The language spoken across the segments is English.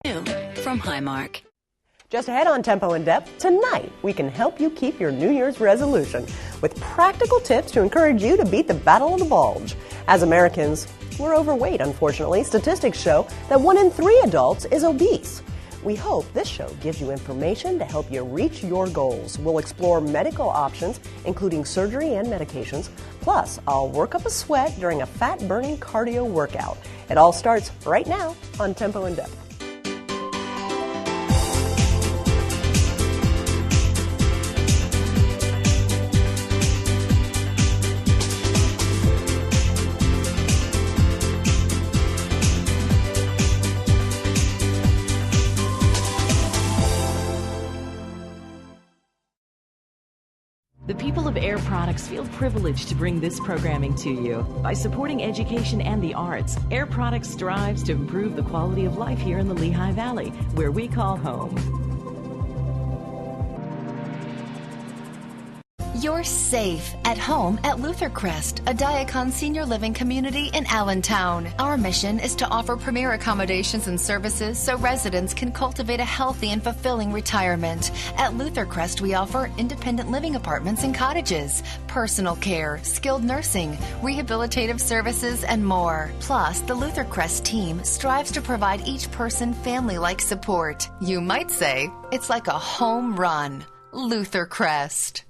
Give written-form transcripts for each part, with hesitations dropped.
From Highmark. Just ahead on Tempo in Depth, tonight we can help you keep your New Year's resolution with practical tips to encourage you to beat the battle of the bulge. As Americans, we're overweight, unfortunately. Statistics show that 1 in 3 adults is obese. We hope this show gives you information to help you reach your goals. We'll explore medical options, including surgery and medications. Plus, I'll work up a sweat during a fat-burning cardio workout. It all starts right now on Tempo in Depth. The people of Air Products feel privileged to bring this programming to you. By supporting education and the arts, Air Products strives to improve the quality of life here in the Lehigh Valley, where we call home. You're safe at home at Luther Crest, a Diacon senior living community in Allentown. Our mission is to offer premier accommodations and services so residents can cultivate a healthy and fulfilling retirement. At Luther Crest, we offer independent living apartments and cottages, personal care, skilled nursing, rehabilitative services, and more. Plus, the Luther Crest team strives to provide each person family-like support. You might say it's like a home run. Luther Crest.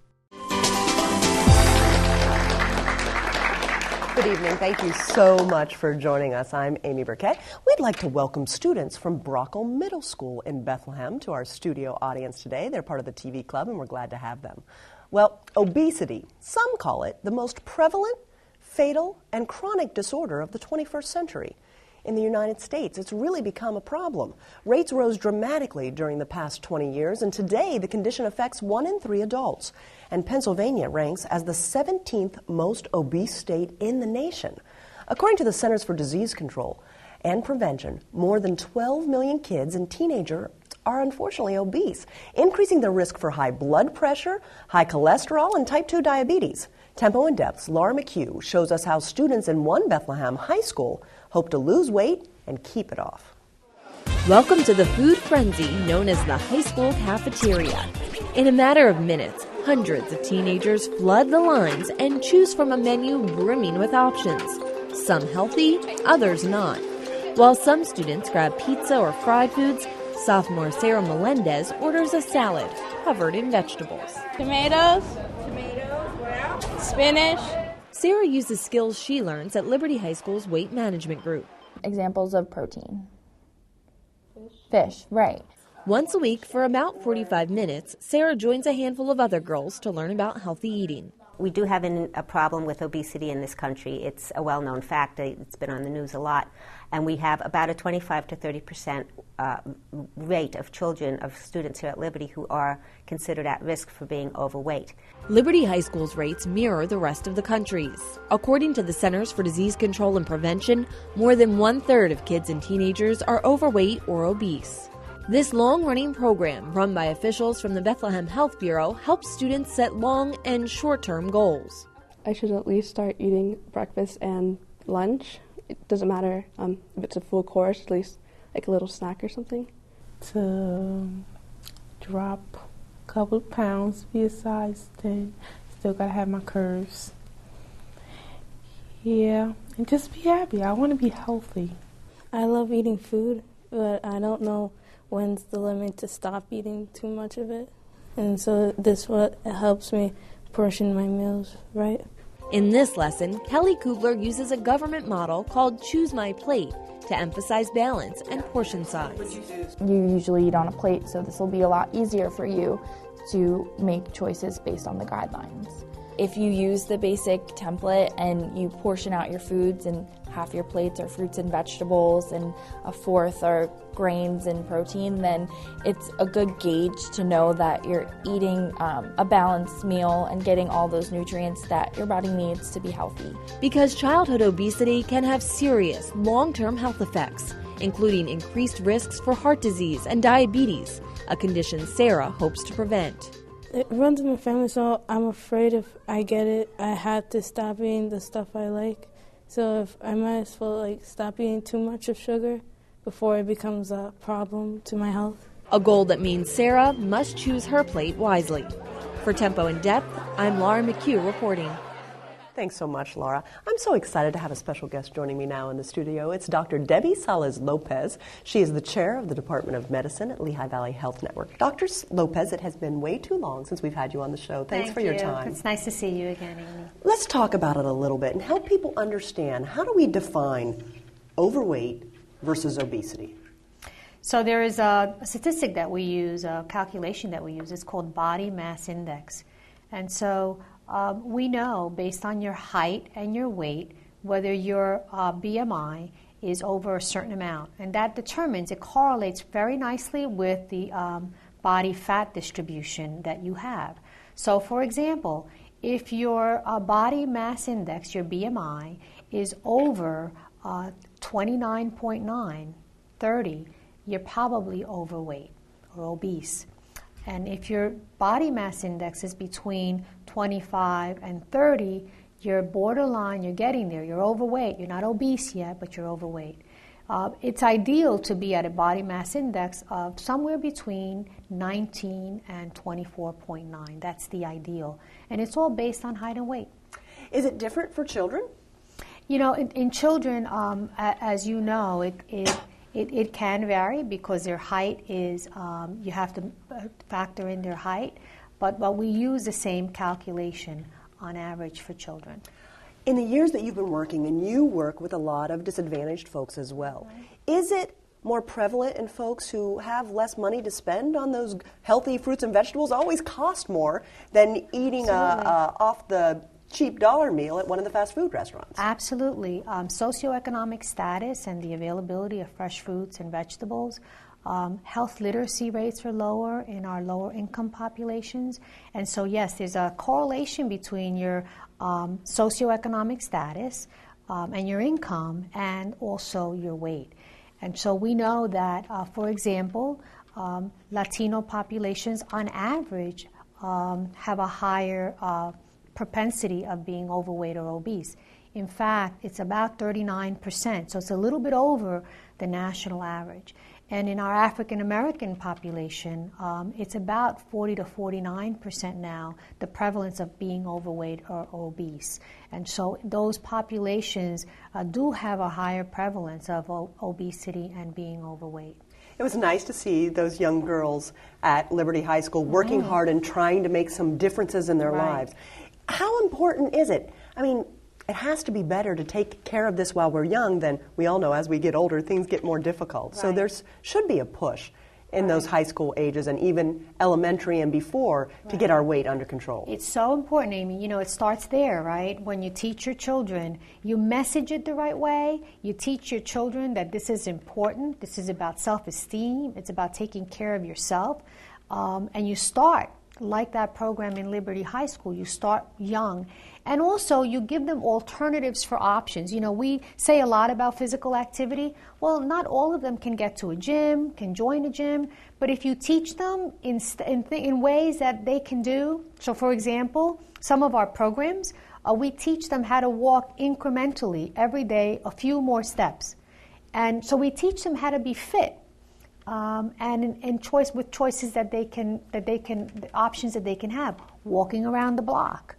Good evening. Thank you so much for joining us. I'm Amy Burkett. We'd like to welcome students from Brockle Middle School in Bethlehem to our studio audience today. They're part of the TV club, and we're glad to have them. Well, obesity, some call it the most prevalent, fatal, and chronic disorder of the 21st century. In the United States, it's really become a problem. Rates rose dramatically during the past 20 years, and today the condition affects 1 in 3 adults. And Pennsylvania ranks as the 17th most obese state in the nation. According to the Centers for Disease Control and Prevention, more than 12 million kids and teenagers are unfortunately obese, increasing their risk for high blood pressure, high cholesterol, and type 2 diabetes. Tempo in Depth's Laura McHugh shows us how students in one Bethlehem high school hope to lose weight and keep it off. Welcome to the food frenzy known as the high school cafeteria. In a matter of minutes, hundreds of teenagers flood the lines and choose from a menu brimming with options. Some healthy, others not. While some students grab pizza or fried foods, sophomore Sarah Melendez orders a salad covered in vegetables. Tomatoes, spinach. Sarah uses skills she learns at Liberty High School's weight management group. Examples of protein. Fish, right. Once a week for about 45 minutes, Sarah joins a handful of other girls to learn about healthy eating. We do have a problem with obesity in this country. It's a well-known fact. It's been on the news a lot. And we have about a 25 to 30% rate of children, of students here at Liberty who are considered at risk for being overweight. Liberty High School's rates mirror the rest of the country's. According to the Centers for Disease Control and Prevention, more than 1/3 of kids and teenagers are overweight or obese. This long-running program, run by officials from the Bethlehem Health Bureau, helps students set long and short-term goals. I should at least start eating breakfast and lunch. It doesn't matter if it's a full course, at least like a little snack or something. To drop a couple of pounds, be a size 10, still gotta have my curves. Yeah, and just be happy. I want to be healthy. I love eating food, but I don't know when's the limit to stop eating too much of it. And so this what helps me portion my meals right. In this lesson, Kelly Kugler uses a government model called Choose My Plate to emphasize balance and portion size. You usually eat on a plate, so this will be a lot easier for you to make choices based on the guidelines. If you use the basic template and you portion out your foods and half your plates are fruits and vegetables and a fourth are grains and protein, then it's a good gauge to know that you're eating a balanced meal and getting all those nutrients that your body needs to be healthy. Because childhood obesity can have serious long-term health effects, including increased risks for heart disease and diabetes, a condition Sarah hopes to prevent. It runs in my family, so I'm afraid if I get it, I have to stop eating the stuff I like. So if I might as well stop eating too much of sugar, before it becomes a problem to my health. A goal that means Sarah must choose her plate wisely. For Tempo in Depth, I'm Laura McHugh reporting. Thanks so much, Laura. I'm so excited to have a special guest joining me now in the studio. It's Dr. Debbie Salas-Lopez. She is the chair of the Department of Medicine at Lehigh Valley Health Network. Dr. Lopez, it has been way too long since we've had you on the show. Thanks for your time. It's nice to see you again, Amy. Let's talk about it a little bit and help people understand, how do we define overweight versus obesity? So there is a statistic that we use, a calculation that we use. It's called body mass index. And so we know, based on your height and your weight, whether your BMI is over a certain amount. And that determines, it correlates very nicely with the body fat distribution that you have. So for example, if your body mass index, your BMI, is over 29.9, 30, you're probably overweight or obese. And if your body mass index is between 25 and 30, you're borderline, you're getting there, you're overweight. You're not obese yet, but you're overweight. It's ideal to be at a body mass index of somewhere between 19 and 24.9. That's the ideal. And it's all based on height and weight. Is it different for children? You know, in children, as you know, it can vary because their height is, you have to factor in their height, but we use the same calculation on average for children. In the years that you've been working, and you work with a lot of disadvantaged folks as well, is it more prevalent in folks who have less money to spend on those healthy fruits and vegetables? Always cost more than eating off the cheap dollar meal at one of the fast food restaurants. Absolutely. Socioeconomic status and the availability of fresh fruits and vegetables. Health literacy rates are lower in our lower income populations. And so, yes, there's a correlation between your socioeconomic status and your income and also your weight. And so we know that, for example, Latino populations on average have a higher propensity of being overweight or obese. In fact, it's about 39%, so it's a little bit over the national average. And in our African American population, it's about 40 to 49% now, the prevalence of being overweight or obese. And so those populations do have a higher prevalence of obesity and being overweight. It was nice to see those young girls at Liberty High School working hard and trying to make some differences in their lives. How important is it? I mean, it has to be better to take care of this while we're young than we all know as we get older, things get more difficult. So there should be a push in those high school ages and even elementary and before to get our weight under control. It's so important, Amy. You know, it starts there, right? When you teach your children, you message it the right way. You teach your children that this is important. This is about self-esteem. It's about taking care of yourself. And you start like that program in Liberty High School. You start young. And also, you give them alternatives for options. You know, we say a lot about physical activity. Well, not all of them can get to a gym, can join a gym. But if you teach them in ways that they can do, so for example, some of our programs, we teach them how to walk incrementally every day, a few more steps. And so we teach them how to be fit. And in choice with choices that they can, the options that they can have, walking around the block,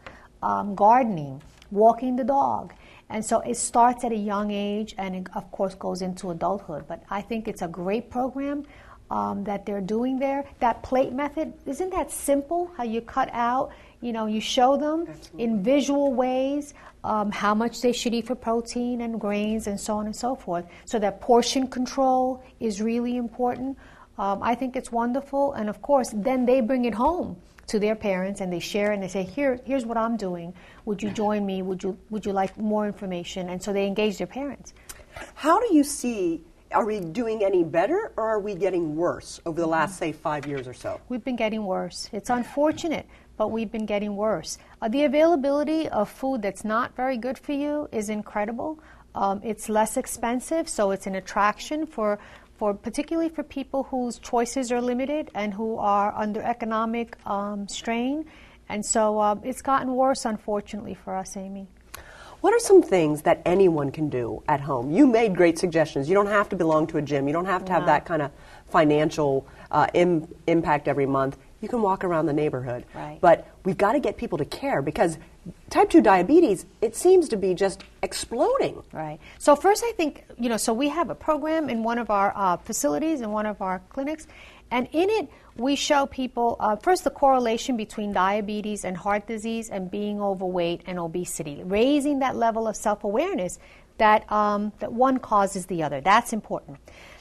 gardening, walking the dog. And so it starts at a young age and it, of course, goes into adulthood. But I think it's a great program that they're doing there. That plate method, isn't that simple? How you cut out, you know, you show them in visual ways how much they should eat for protein and grains and so on and so forth. So that portion control is really important. I think it's wonderful. And of course, then they bring it home to their parents and they share and they say, here's what I'm doing. Would you join me? Would you like more information? And so they engage their parents. How do you see, are we doing any better or are we getting worse over the last, say, 5 years or so? We've been getting worse. It's unfortunate, but we've been getting worse. The availability of food that's not very good for you is incredible. It's less expensive, so it's an attraction for particularly for people whose choices are limited and who are under economic strain. And so it's gotten worse, unfortunately, for us, Amy. What are some things that anyone can do at home? You made great suggestions. You don't have to belong to a gym. You don't have to have that kind of financial impact every month. You can walk around the neighborhood. Right. But we've got to get people to care, because type 2 diabetes, it seems to be just exploding. Right. So first I think, so we have a program in one of our facilities, in one of our clinics, and in it we show people, first, the correlation between diabetes and heart disease and being overweight and obesity, raising that level of self-awareness that one causes the other. That's important.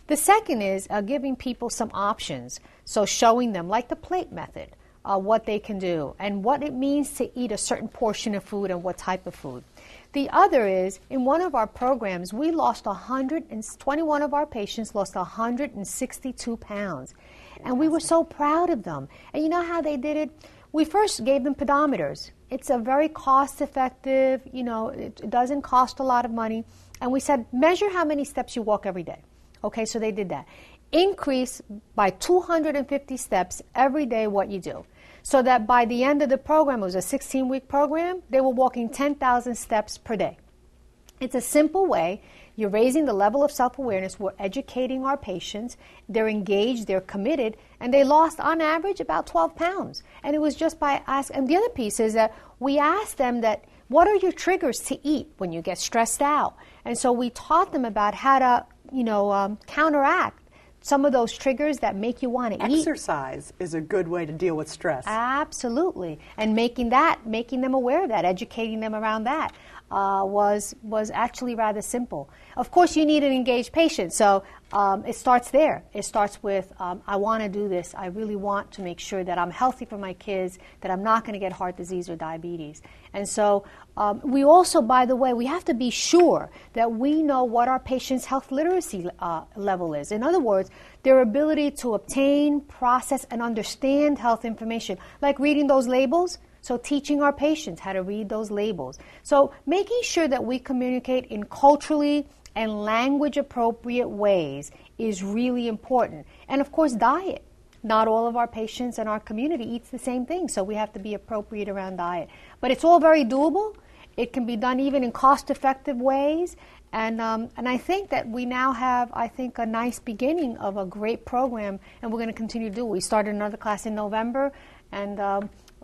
The second is giving people some options, so showing them, like the plate method, what they can do and what it means to eat a certain portion of food and what type of food. The other is, in one of our programs, we lost 121 of our patients lost 162 pounds. And we were so proud of them. And you know how they did it? We first gave them pedometers. It's a very cost-effective, it doesn't cost a lot of money. And we said, measure how many steps you walk every day. Okay, so they did that. Increase by 250 steps every day what you do. So that by the end of the program, it was a 16-week program, they were walking 10,000 steps per day. It's a simple way. You're raising the level of self-awareness. We're educating our patients. They're engaged, they're committed, and they lost, on average, about 12 pounds. And it was just by asking. And the other piece is that we asked them that, what are your triggers to eat when you get stressed out? And so we taught them about how to, counteract some of those triggers that make you want to eat. Exercise is a good way to deal with stress. Absolutely. And making them aware of that, educating them around that was actually rather simple. Of course, you need an engaged patient, so it starts there. It starts with, I want to do this. I really want to make sure that I'm healthy for my kids, that I'm not going to get heart disease or diabetes. And so we also, by the way, we have to be sure that we know what our patients' health literacy level is. In other words, their ability to obtain, process, and understand health information, like reading those labels. So teaching our patients how to read those labels. So making sure that we communicate in culturally and language appropriate ways is really important. And of course, diet. Not all of our patients in our community eats the same thing, so we have to be appropriate around diet. But it's all very doable. It can be done even in cost-effective ways. And I think that we now have, a nice beginning of a great program, and we're going to continue to do it. We started another class in November, and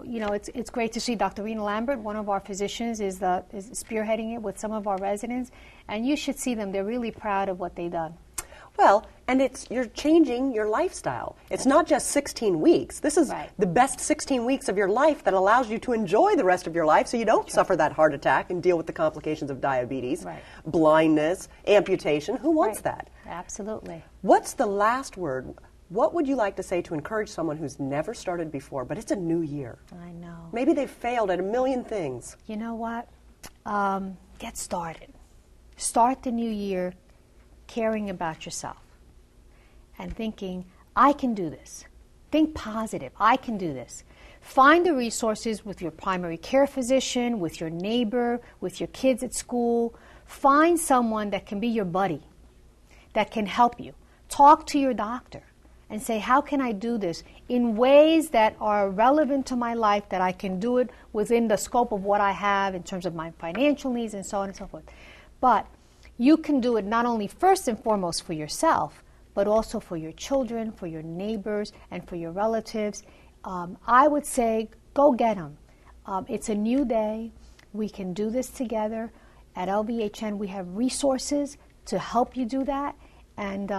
it's great to see Dr. Rena Lambert, one of our physicians, is spearheading it with some of our residents, and you should see them. They're really proud of what they've done. Well, and you're changing your lifestyle. It's not just 16 weeks. This is the best 16 weeks of your life that allows you to enjoy the rest of your life so you don't suffer that heart attack and deal with the complications of diabetes, blindness, amputation. Who wants that? Absolutely. What's the last word? What would you like to say to encourage someone who's never started before, but it's a new year? I know. Maybe they've failed at a million things. You know what? Get started. Start the new year caring about yourself and thinking, I can do this. Think positive. I can do this. Find the resources with your primary care physician, with your neighbor, with your kids at school. Find someone that can be your buddy, that can help you. Talk to your doctor and say, how can I do this in ways that are relevant to my life, that I can do it within the scope of what I have in terms of my financial needs and so on and so forth. But you can do it not only first and foremost for yourself, but also for your children, for your neighbors, and for your relatives. I would say, go get them. It's a new day. We can do this together. At LBHN, we have resources to help you do that, and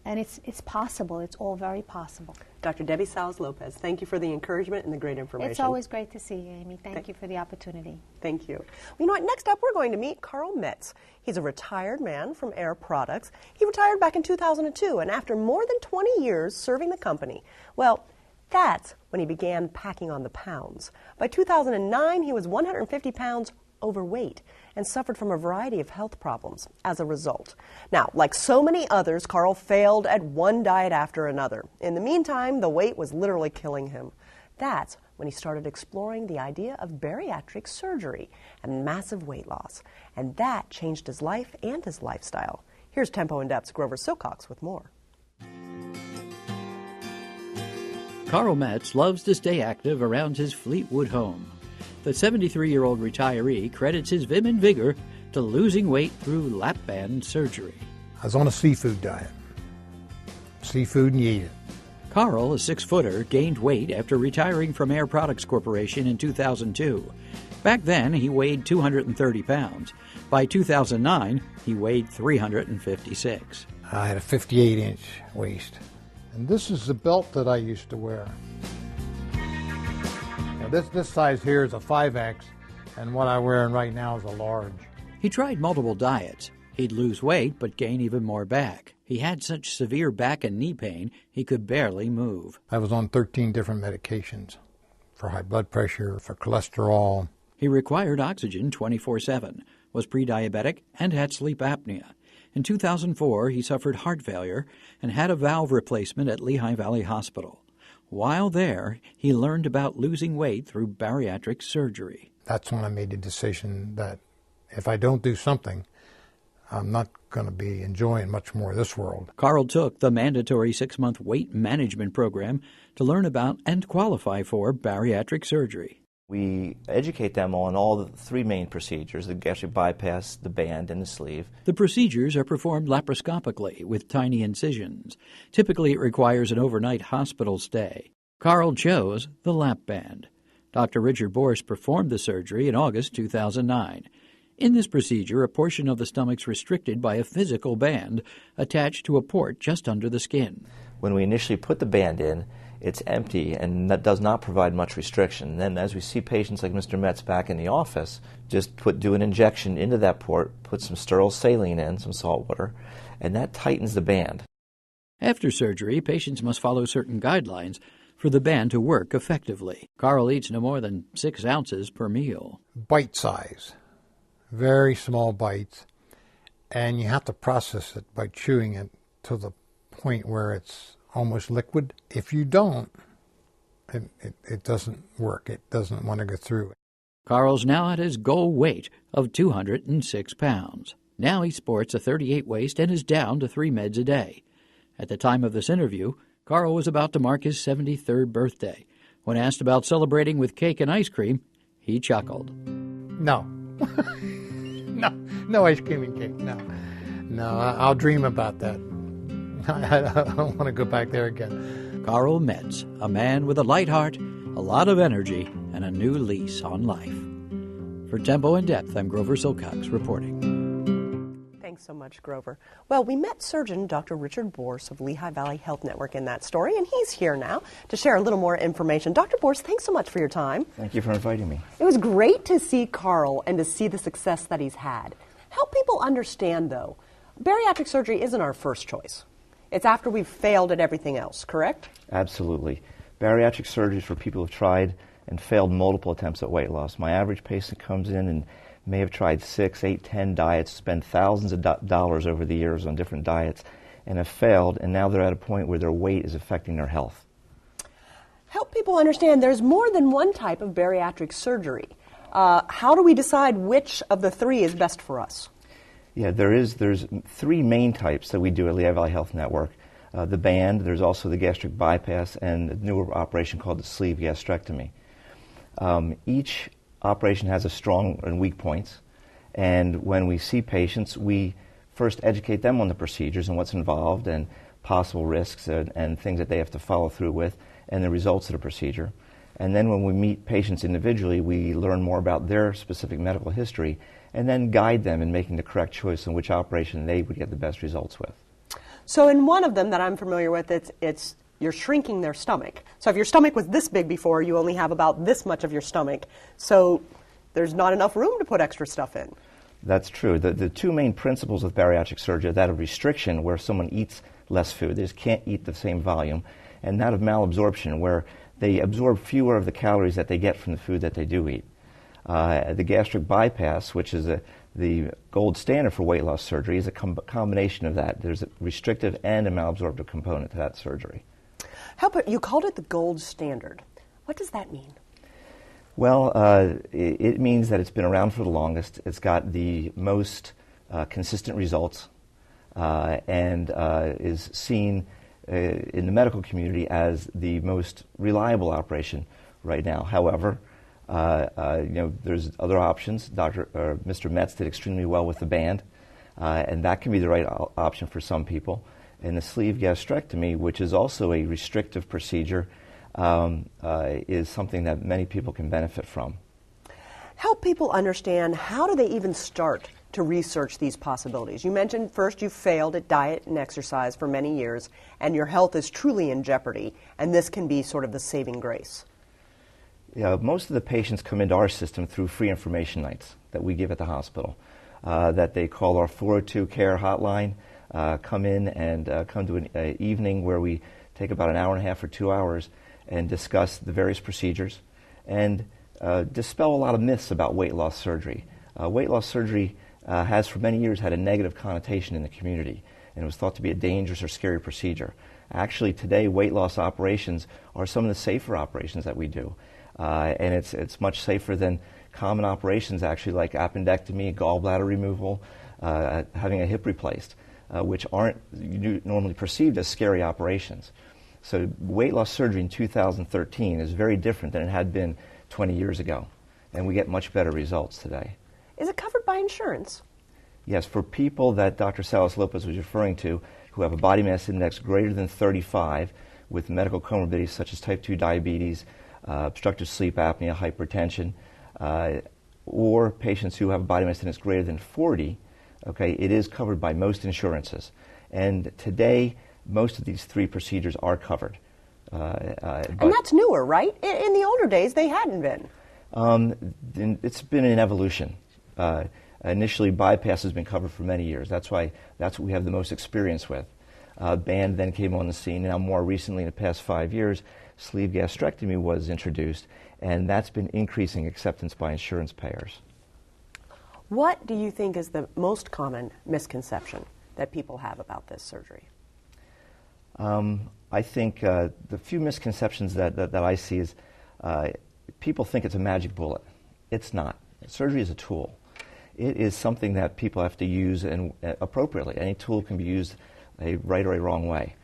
it's possible. It's all very possible. Dr. Debbie Salas-Lopez, thank you for the encouragement and the great information. It's always great to see you, Amy. Thank you for the opportunity. Thank you. You know what? Next up, we're going to meet Carl Metz. He's a retired man from Air Products. He retired back in 2002, and after more than 20 years serving the company, well, that's when he began packing on the pounds. By 2009, he was 150 pounds overweight and suffered from a variety of health problems as a result. Now, like so many others, Carl failed at one diet after another. In the meantime, the weight was literally killing him. That's when he started exploring the idea of bariatric surgery and massive weight loss. And that changed his life and his lifestyle. Here's Tempo in Depth's Grover Silcox with more. Carl Metz loves to stay active around his Fleetwood home. The 73-year-old retiree credits his vim and vigor to losing weight through lap band surgery. I was on a seafood diet. Seafood and you eat it. Carl, a 6-footer, gained weight after retiring from Air Products Corporation in 2002. Back then, he weighed 230 pounds. By 2009, he weighed 356. I had a 58-inch waist. And this is the belt that I used to wear. Now this size here is a 5X, and what I'm wearing right now is a large. He tried multiple diets. He'd lose weight but gain even more back. He had such severe back and knee pain, he could barely move. I was on 13 different medications for high blood pressure, for cholesterol. He required oxygen 24/7, was pre-diabetic, and had sleep apnea. In 2004, he suffered heart failure and had a valve replacement at Lehigh Valley Hospital. While there, he learned about losing weight through bariatric surgery. That's when I made the decision that if I don't do something, I'm not going to be enjoying much more of this world. Carl took the mandatory 6-month weight management program to learn about and qualify for bariatric surgery. We educate them on all the 3 main procedures, the gastric bypass, the band, and the sleeve. The procedures are performed laparoscopically with tiny incisions. Typically, it requires an overnight hospital stay. Carl chose the lap band. Dr. Richard Borst performed the surgery in August 2009. In this procedure, a portion of the stomach's restricted by a physical band attached to a port just under the skin. When we initially put the band in, it's empty and that does not provide much restriction. Then as we see patients like Mr. Metz back in the office, just do an injection into that port, put some sterile saline in, some salt water, and that tightens the band. After surgery, patients must follow certain guidelines for the band to work effectively. Carl eats no more than 6 ounces per meal. Bite size. Very small bites, and you have to process it by chewing it to the point where it's almost liquid. If you don't, it doesn't work. It doesn't want to go through. Carl's now at his goal weight of 206 pounds. Now he sports a 38 waist and is down to 3 meds a day. At the time of this interview, Carl was about to mark his 73rd birthday. When asked about celebrating with cake and ice cream, he chuckled. No. No ice cream and cake, no. I'll dream about that. I don't want to go back there again. Carl Metz, a man with a light heart, a lot of energy, and a new lease on life. For Tempo in Depth, I'm Grover Silcox reporting. Thanks so much, Grover. Well, we met surgeon Dr. Richard Borst of Lehigh Valley Health Network in that story, and he's here now to share a little more information. Dr. Borst, thanks so much for your time. Thank you for inviting me. It was great to see Carl and to see the success that he's had. Help people understand, though, bariatric surgery isn't our first choice. It's after we've failed at everything else, correct? Absolutely. Bariatric surgery is for people who've tried and failed multiple attempts at weight loss. My average patient comes in and may have tried 6, 8, 10 diets, spent thousands of dollars over the years on different diets, and have failed, and now they're at a point where their weight is affecting their health. Help people understand there's more than one type of bariatric surgery. How do we decide which of the 3 is best for us? Yeah, there's 3 main types that we do at Lehigh Valley Health Network. The band, there's also the gastric bypass, and a newer operation called the sleeve gastrectomy. Each operation has a strong and weak points, and when we see patients, we first educate them on the procedures and what's involved and possible risks and things that they have to follow through with and the results of the procedure. And then when we meet patients individually, we learn more about their specific medical history and then guide them in making the correct choice on which operation they would get the best results with. So in one of them that I'm familiar with, it's you're shrinking their stomach. So if your stomach was this big before, you only have about this much of your stomach. So there's not enough room to put extra stuff in. That's true. The 2 main principles of bariatric surgery are that of restriction, where someone eats less food, they just can't eat the same volume, and that of malabsorption, where they absorb fewer of the calories that they get from the food that they do eat. The gastric bypass, which is the gold standard for weight loss surgery, is a combination of that. There's a restrictive and a malabsorptive component to that surgery. You called it the gold standard. What does that mean? Well, it means that it's been around for the longest. It's got the most consistent results and is seen in the medical community as the most reliable operation right now. However, There's other options. Mr. Metz did extremely well with the band, and that can be the right option for some people. And the sleeve gastrectomy, which is also a restrictive procedure, is something that many people can benefit from. Help people understand, how do they even start to research these possibilities? You mentioned first you failed at diet and exercise for many years, and your health is truly in jeopardy, and this can be sort of the saving grace. Yeah, most of the patients come into our system through free information nights that we give at the hospital, that they call our 402 care hotline, come in and come to an evening where we take about an hour and a half or 2 hours and discuss the various procedures and dispel a lot of myths about weight loss surgery. Weight loss surgery has for many years had a negative connotation in the community, and it was thought to be a dangerous or scary procedure. Actually, today, weight loss operations are some of the safer operations that we do, and it's much safer than common operations, actually, like appendectomy, gallbladder removal, having a hip replaced, which aren't normally perceived as scary operations. So weight loss surgery in 2013 is very different than it had been 20 years ago, and we get much better results today. Is it covered by insurance? Yes, for people that Dr. Salas Lopez was referring to who have a body mass index greater than 35 with medical comorbidities such as type 2 diabetes, obstructive sleep apnea, hypertension, or patients who have a body mass index greater than 40, okay, it is covered by most insurances. And today, most of these three procedures are covered. And that's newer, right? In the older days, they hadn't been. It's been an evolution. Initially, bypass has been covered for many years. That's what we have the most experience with. Band then came on the scene. Now, more recently, in the past 5 years, sleeve gastrectomy was introduced, and that's been increasing acceptance by insurance payers. What do you think is the most common misconception that people have about this surgery? I think the few misconceptions that I see is people think it's a magic bullet. It's not. Surgery is a tool. It is something that people have to use appropriately. Any tool can be used a right or a wrong way.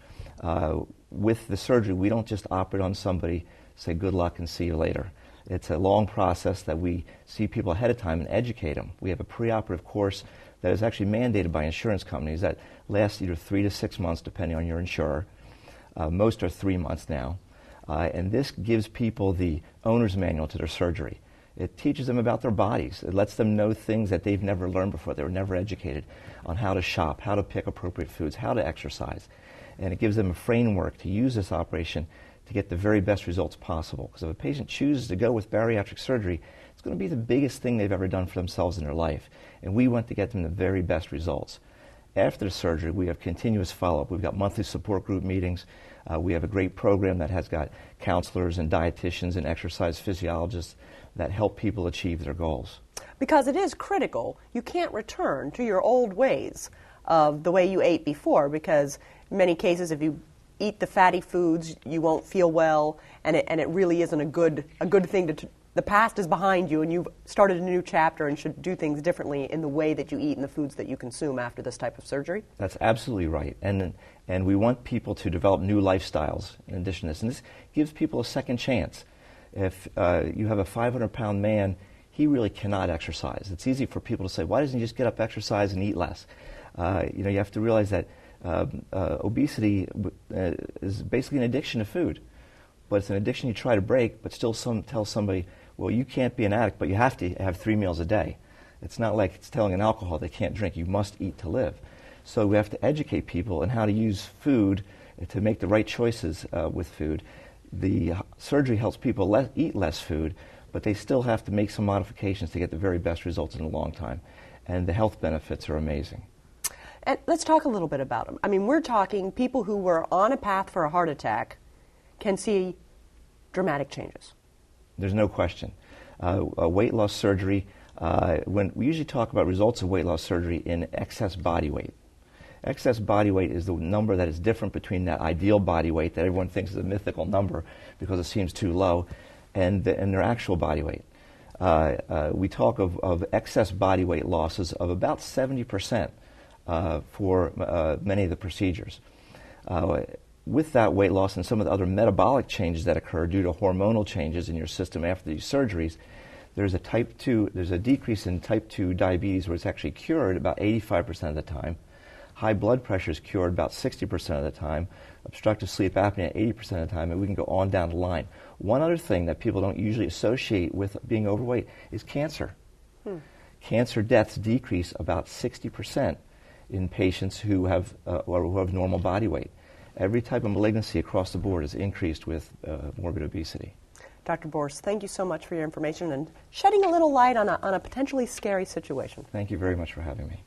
With the surgery, we don't just operate on somebody, say good luck and see you later. It's a long process that we see people ahead of time and educate them. We have a preoperative course that is actually mandated by insurance companies that lasts either 3 to 6 months, depending on your insurer. Most are 3 months now. And this gives people the owner's manual to their surgery. It teaches them about their bodies. It lets them know things that they've never learned before. They were never educated on how to shop, how to pick appropriate foods, how to exercise. And it gives them a framework to use this operation to get the very best results possible. Because if a patient chooses to go with bariatric surgery, it's going to be the biggest thing they've ever done for themselves in their life. And we want to get them the very best results. After the surgery, we have continuous follow-up. We've got monthly support group meetings. We have a great program that has got counselors and dietitians and exercise physiologists that help people achieve their goals. Because it is critical. You can't return to your old ways of the way you ate before, because in many cases, if you eat the fatty foods, you won't feel well, and it really isn't a good thing to. The past is behind you, and you've started a new chapter and should do things differently in the way that you eat and the foods that you consume after this type of surgery. That's absolutely right, and we want people to develop new lifestyles in addition to this, and this gives people a second chance. If you have a 500-pound man, he really cannot exercise. It's easy for people to say, why doesn't he just get up, exercise, and eat less? You have to realize that obesity is basically an addiction to food, but it's an addiction you try to break, but still tell somebody, well, you can't be an addict, but you have to have 3 meals a day. It's not like it's telling an alcoholic they can't drink. You must eat to live. So we have to educate people on how to use food to make the right choices with food. The surgery helps people eat less food, but they still have to make some modifications to get the very best results in a long time. And the health benefits are amazing. And let's talk a little bit about them. I mean, we're talking people who were on a path for a heart attack can see dramatic changes. There's no question. Weight loss surgery, when we usually talk about results of weight loss surgery in excess body weight. Excess body weight is the number that is different between that ideal body weight that everyone thinks is a mythical number because it seems too low, and their actual body weight. We talk of excess body weight losses of about 70% for many of the procedures. with that weight loss and some of the other metabolic changes that occur due to hormonal changes in your system after these surgeries, there's a decrease in type 2 diabetes where it's actually cured about 85% of the time. High blood pressure is cured about 60% of the time. Obstructive sleep apnea 80% of the time, and we can go on down the line. One other thing that people don't usually associate with being overweight is cancer. Cancer deaths decrease about 60% in patients who have normal body weight. Every type of malignancy across the board is increased with morbid obesity. Dr. Boris, thank you so much for your information and shedding a little light on a potentially scary situation. Thank you very much for having me.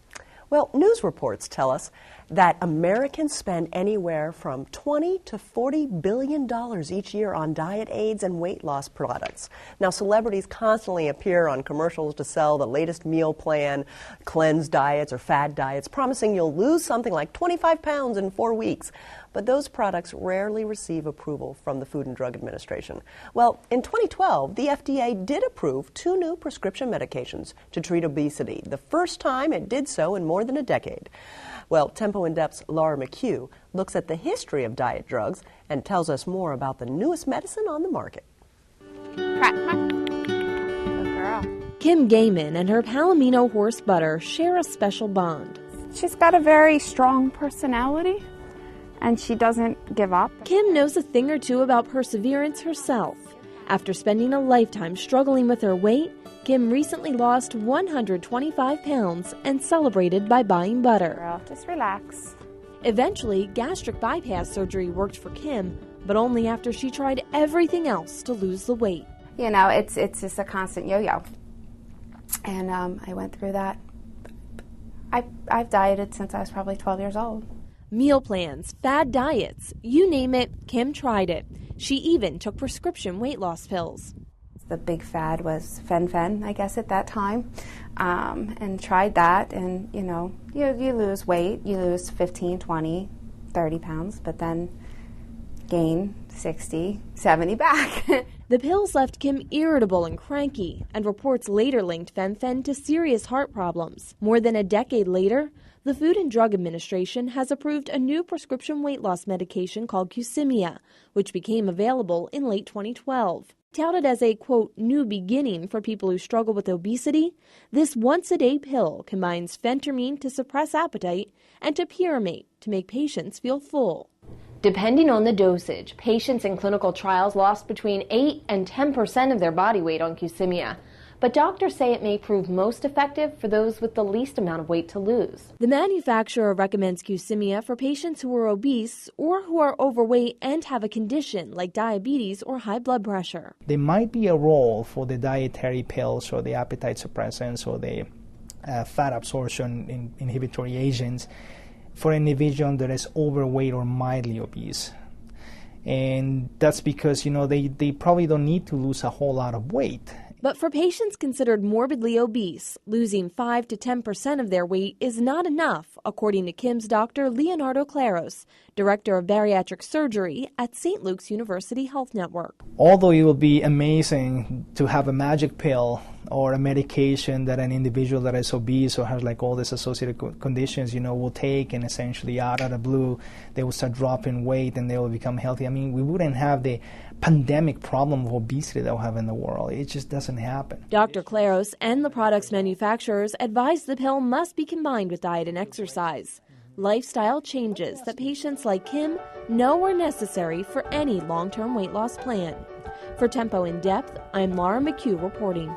Well, news reports tell us that Americans spend anywhere from $20 to $40 billion each year on diet aids and weight loss products. Now, celebrities constantly appear on commercials to sell the latest meal plan, cleanse diets or fad diets, promising you'll lose something like 25 pounds in 4 weeks. But those products rarely receive approval from the Food and Drug Administration. Well, in 2012, the FDA did approve 2 new prescription medications to treat obesity, the first time it did so in more than a decade. Well, Tempo in Depth's Laura McHugh looks at the history of diet drugs and tells us more about the newest medicine on the market. Good girl. Kim Gaiman and her Palomino horse butter share a special bond. She's got a very strong personality, and she doesn't give up. Kim knows a thing or two about perseverance herself. After spending a lifetime struggling with her weight, Kim recently lost 125 pounds and celebrated by buying butter. Girl, just relax. Eventually, gastric bypass surgery worked for Kim, but only after she tried everything else to lose the weight. You know, it's just a constant yo-yo. And I went through that. I've dieted since I was probably 12 years old. Meal plans, fad diets, you name it, Kim tried it. She even took prescription weight loss pills. The big fad was Fen-Phen, I guess, at that time, and tried that, and, you know, you lose weight, you lose 15, 20, 30 pounds, but then gain 60, 70 back. The pills left Kim irritable and cranky, and reports later linked Fen-Phen to serious heart problems. More than a decade later, the Food and Drug Administration has approved a new prescription weight loss medication called Qsymia, which became available in late 2012. Touted as a, quote, new beginning for people who struggle with obesity, this once-a-day pill combines phentermine to suppress appetite and topiramate to make patients feel full. Depending on the dosage, patients in clinical trials lost between 8 and 10% of their body weight on Qsymia. But doctors say it may prove most effective for those with the least amount of weight to lose. The manufacturer recommends Qsymia for patients who are obese or who are overweight and have a condition like diabetes or high blood pressure. There might be a role for the dietary pills or the appetite suppressants or the fat absorption inhibitory agents for an individual that is overweight or mildly obese. And that's because, they probably don't need to lose a whole lot of weight. But for patients considered morbidly obese, losing 5 to 10% of their weight is not enough, according to Kim's doctor, Leonardo Claros, director of bariatric surgery at St. Luke's University Health Network. Although it would be amazing to have a magic pill or a medication that an individual that is obese or has like all these associated conditions, will take, and essentially out of the blue, they will start dropping weight and they will become healthy. I mean, we wouldn't have the pandemic problem of obesity that we have in the world. It just doesn't happen. Dr. Claros and the product's manufacturers advise the pill must be combined with diet and exercise. Lifestyle changes that patients like Kim know are necessary for any long-term weight loss plan. For Tempo in Depth, I'm Laura McHugh reporting.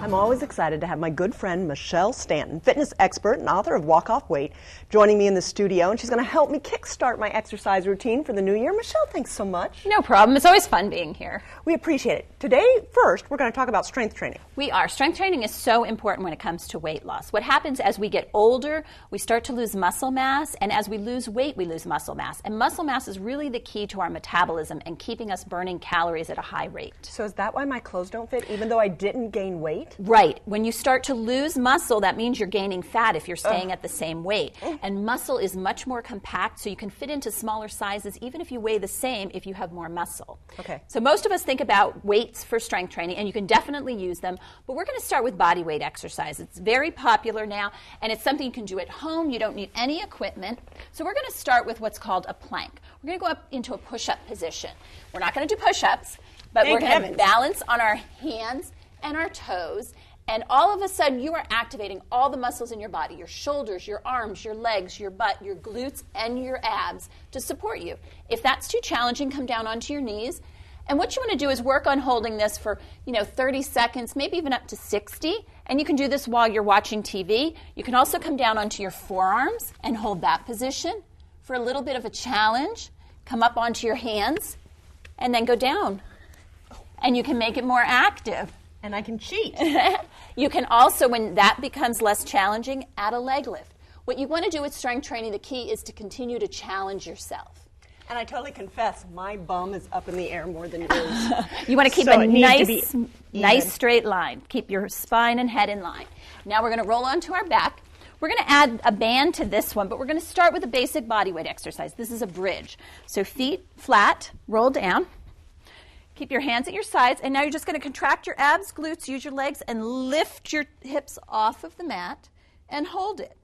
I'm always excited to have my good friend Michelle Stanton, fitness expert and author of Walk Off Weight, joining me in the studio, and she's going to help me kickstart my exercise routine for the new year. Michelle, thanks so much. No problem. It's always fun being here. We appreciate it. Today, first, we're going to talk about strength training. We are. Strength training is so important when it comes to weight loss. What happens as we get older, we start to lose muscle mass, and as we lose weight, we lose muscle mass. And muscle mass is really the key to our metabolism and keeping us burning calories at a high rate. So is that why my clothes don't fit, even though I didn't gain weight? weight. Right. When you start to lose muscle, that means you're gaining fat if you're staying at the same weight. And muscle is much more compact, so you can fit into smaller sizes even if you weigh the same if you have more muscle. Okay. So most of us think about weights for strength training, and you can definitely use them, but we're going to start with body weight exercise. It's very popular now, and it's something you can do at home. You don't need any equipment. So we're going to start with what's called a plank. We're going to go up into a push-up position. We're not going to do push-ups, but we're going to balance on our hands and our toes, and all of a sudden you are activating all the muscles in your body, your shoulders, your arms, your legs, your butt, your glutes, and your abs to support you. If that's too challenging, come down onto your knees. And what you want to do is work on holding this for 30 seconds, maybe even up to 60. And you can do this while you're watching TV. You can also come down onto your forearms and hold that position for a little bit of a challenge. Come up onto your hands and then go down. And you can make it more active. And I can cheat. You can also, when that becomes less challenging, add a leg lift. What you want to do with strength training, the key is to continue to challenge yourself. And I totally confess, my bum is up in the air more than yours. You want to keep So a it needs to be nice straight line. Keep your spine and head in line. Now we're going to roll onto our back. We're going to add a band to this one, but we're going to start with a basic body weight exercise. This is a bridge. So feet flat, roll down. Keep your hands at your sides, and now you're just going to contract your abs, glutes, use your legs, and lift your hips off of the mat and hold it.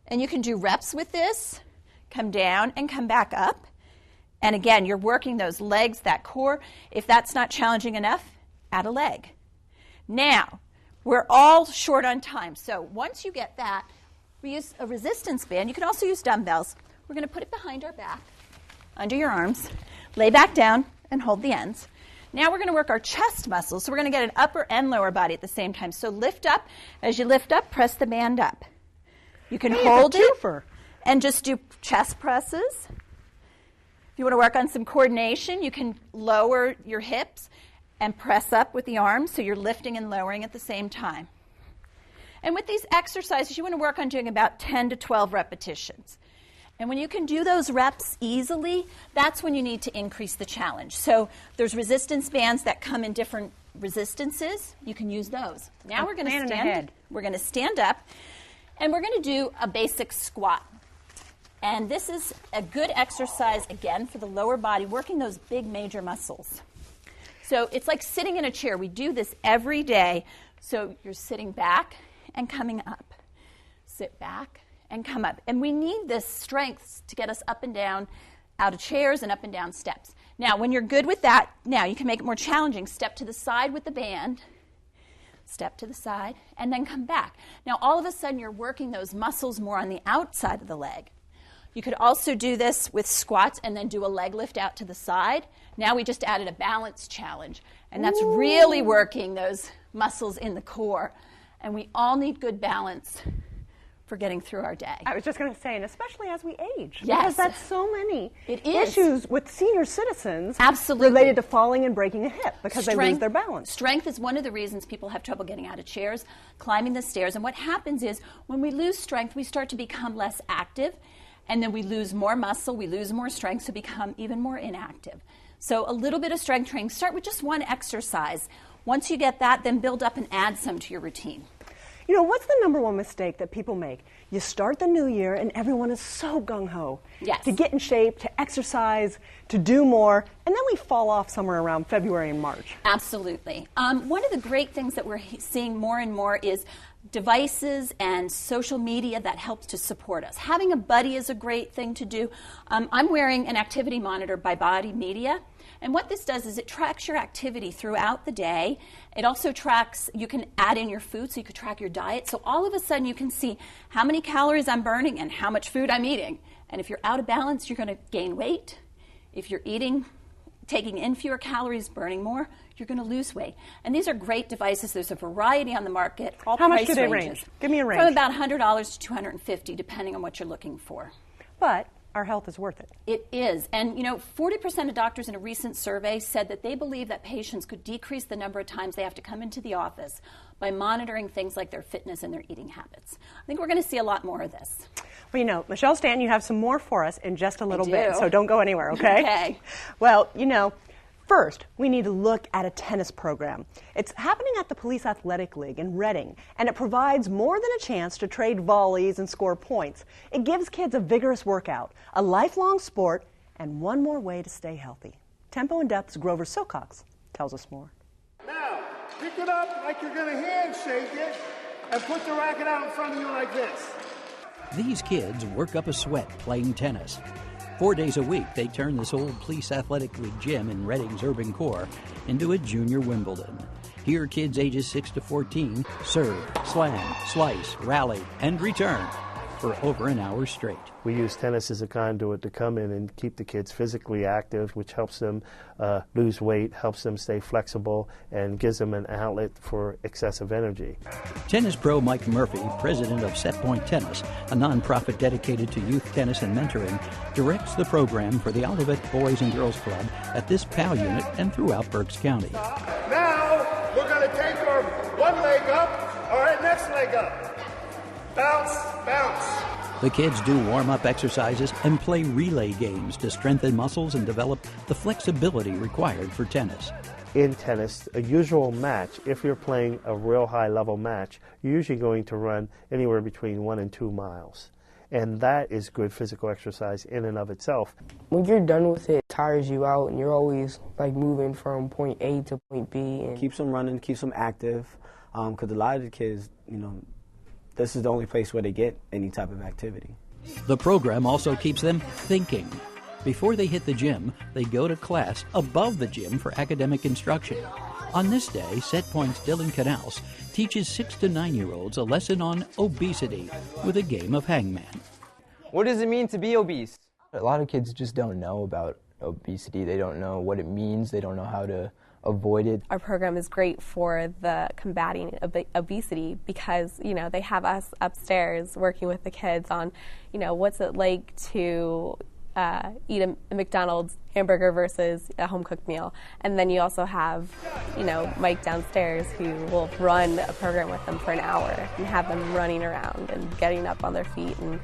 And you can do reps with this, come down and come back up. And again, you're working those legs, that core. If that's not challenging enough, add a leg. Now, we're all short on time, so once you get that, we use a resistance band. You can also use dumbbells. We're going to put it behind our back, under your arms, lay back down, and hold the ends. Now we're going to work our chest muscles. So we're going to get an upper and lower body at the same time. So lift up. As you lift up, press the band up. You can hold it and just do chest presses. If you want to work on some coordination, you can lower your hips and press up with the arms so you're lifting and lowering at the same time. And with these exercises, you want to work on doing about 10 to 12 repetitions. And when you can do those reps easily, that's when you need to increase the challenge. So there's resistance bands that come in different resistances. You can use those. Now we're going to stand. We're going to stand up, and we're going to do a basic squat. And this is a good exercise, again, for the lower body, working those big major muscles. So it's like sitting in a chair. We do this every day. So you're sitting back and coming up. Sit back and come up. And we need this strength to get us up and down out of chairs and up and down steps. Now, when you're good with that, now you can make it more challenging. Step to the side with the band, step to the side, and then come back. Now, all of a sudden, you're working those muscles more on the outside of the leg. You could also do this with squats and then do a leg lift out to the side. Now we just added a balance challenge, and that's really working those muscles in the core. And we all need good balance for getting through our day. I was just going to say, and especially as we age. Yes. Because that's so many is. issues with senior citizens Absolutely. related to falling and breaking a hip because they lose their balance. Strength is one of the reasons people have trouble getting out of chairs, climbing the stairs. And what happens is when we lose strength, we start to become less active. And then we lose more muscle, we lose more strength, so become even more inactive. So a little bit of strength training. Start with just one exercise. Once you get that, then build up and add some to your routine. You know, what's the number one mistake that people make? You start the new year and everyone is so gung-ho to get in shape, to exercise, to do more, and then we fall off somewhere around February and March. Absolutely. One of the great things that we're seeing more and more is devices and social media that helps to support us. Having a buddy is a great thing to do. I'm wearing an activity monitor by Body Media. And what this does is it tracks your activity throughout the day. It also tracks, you can add in your food, so you could track your diet. So all of a sudden you can see how many calories I'm burning and how much food I'm eating. And if you're out of balance, you're going to gain weight. If you're taking in fewer calories, burning more, you're going to lose weight. And these are great devices. There's a variety on the market. All how price much do they ranges. range? Give me a range. From about $100 to $250, depending on what you're looking for. But our health is worth it. It is. And, 40% of doctors in a recent survey said that they believe that patients could decrease the number of times they have to come into the office by monitoring things like their fitness and their eating habits. I think we're going to see a lot more of this. Well, Michelle Stanton, you have some more for us in just a little bit, so don't go anywhere, okay? Okay. Well, First, we need to look at a tennis program. It's happening at the Police Athletic League in Reading, and it provides more than a chance to trade volleys and score points. It gives kids a vigorous workout, a lifelong sport, and one more way to stay healthy. Tempo and Depth's Grover Silcox tells us more. Now, pick it up like you're going to handshake it, and put the racket out in front of you like this. These kids work up a sweat playing tennis. 4 days a week, they turn this old Police Athletic League gym in Reading's urban core into a junior Wimbledon. Here, kids ages 6 to 14 serve, slam, slice, rally, and return for over an hour straight. We use tennis as a conduit to come in and keep the kids physically active, which helps them lose weight, helps them stay flexible, and gives them an outlet for excessive energy. Tennis pro Mike Murphy, president of Set Point Tennis, a nonprofit dedicated to youth tennis and mentoring, directs the program for the Olivet Boys and Girls Club at this PAL unit and throughout Berks County. Now, we're going to take our one leg up, all right, next leg up. Bounce, bounce. The kids do warm-up exercises and play relay games to strengthen muscles and develop the flexibility required for tennis. In tennis, a usual match, if you're playing a real high-level match, you're usually going to run anywhere between 1 and 2 miles. And that is good physical exercise in and of itself. When you're done with it, it tires you out, and you're always like moving from point A to point B. And keeps them running, keeps them active, because a lot of the kids, this is the only place where they get any type of activity. The program also keeps them thinking. Before they hit the gym, they go to class above the gym for academic instruction. On this day, Set Point's Dylan Canals teaches 6 to 9-year-olds a lesson on obesity with a game of hangman. What does it mean to be obese? A lot of kids just don't know about obesity. They don't know what it means. They don't know how to avoid it. Our program is great for the combating obesity because, they have us upstairs working with the kids on, what's it like to eat a McDonald's hamburger versus a home-cooked meal. And then you also have, Mike downstairs who will run a program with them for an hour and have them running around and getting up on their feet and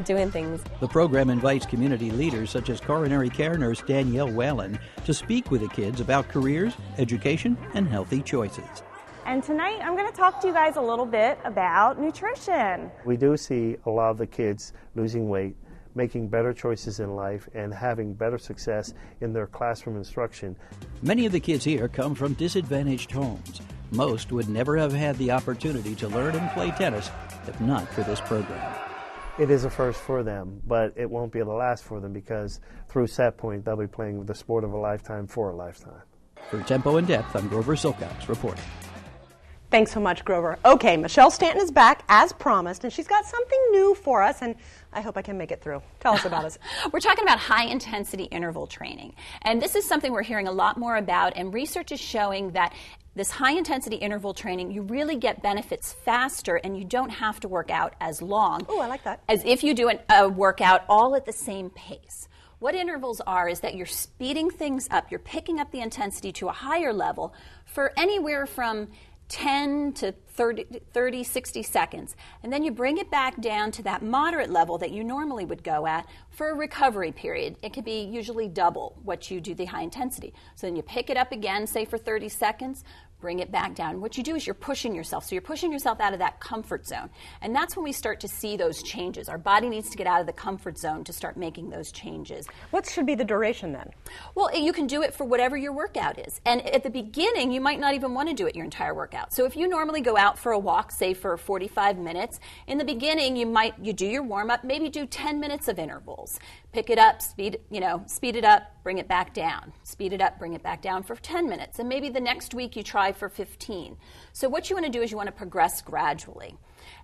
doing things. The program invites community leaders such as coronary care nurse Danielle Whalen to speak with the kids about careers, education, and healthy choices. And tonight I'm going to talk to you guys a little bit about nutrition. We do see a lot of the kids losing weight, making better choices in life, and having better success in their classroom instruction. Many of the kids here come from disadvantaged homes. Most would never have had the opportunity to learn and play tennis if not for this program. It is a first for them, but it won't be the last for them because through Set Point, they'll be playing the sport of a lifetime for a lifetime. For Tempo and Depth, I'm Grover Silcox reporting. Thanks so much, Grover. Okay, Michelle Stanton is back as promised, and she's got something new for us, and I hope I can make it through. Tell us about it. We're talking about high-intensity interval training, and this is something we're hearing a lot more about, and research is showing that this high-intensity interval training, you really get benefits faster, and you don't have to work out as long. Oh, I like that. As if you do a workout all at the same pace. What intervals are is that you're speeding things up, you're picking up the intensity to a higher level for anywhere from 10 to 30, 60 seconds. And then you bring it back down to that moderate level that you normally would go at for a recovery period. It could be usually double what you do the high intensity. So then you pick it up again, say for 30 seconds, bring it back down. What you do is you're pushing yourself. So you're pushing yourself out of that comfort zone. And that's when we start to see those changes. Our body needs to get out of the comfort zone to start making those changes. What should be the duration then? Well, you can do it for whatever your workout is. And at the beginning, you might not even want to do it your entire workout. So if you normally go out for a walk, say for 45 minutes, in the beginning you do your warm-up, maybe do 10 minutes of intervals. Pick it up, speed it up, bring it back down. Speed it up, bring it back down for 10 minutes. And maybe the next week you try for 15. So what you want to do is you want to progress gradually.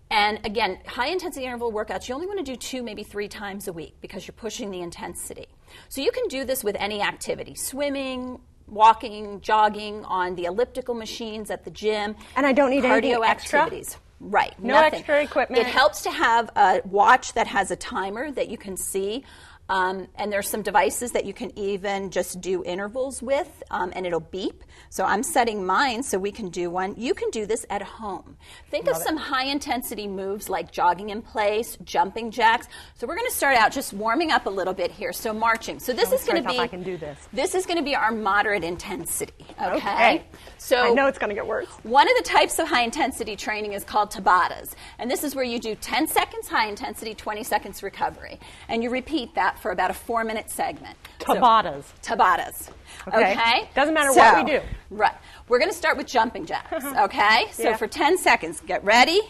And again, high-intensity interval workouts, you only want to do 2, maybe 3 times a week because you're pushing the intensity. So you can do this with any activity, swimming, walking, jogging, on the elliptical machines at the gym. And I don't need cardio anything extra? activities. Right. No nothing. extra equipment. It helps to have a watch that has a timer that you can see. And there's some devices that you can even just do intervals with, and it'll beep. So I'm setting mine so we can do one. You can do this at home. Think of some high-intensity moves like jogging in place, jumping jacks. So we're going to start out just warming up a little bit here. So marching. So this is going to be. I can do this. This is going to be our moderate intensity. Okay. So I know it's going to get worse. One of the types of high-intensity training is called Tabatas, and this is where you do 10 seconds high-intensity, 20 seconds recovery, and you repeat that for about a 4-minute segment. Tabatas. Tabatas. Okay. Doesn't matter what we do. Right. We're going to start with jumping jacks. Okay. So for 10 seconds, get ready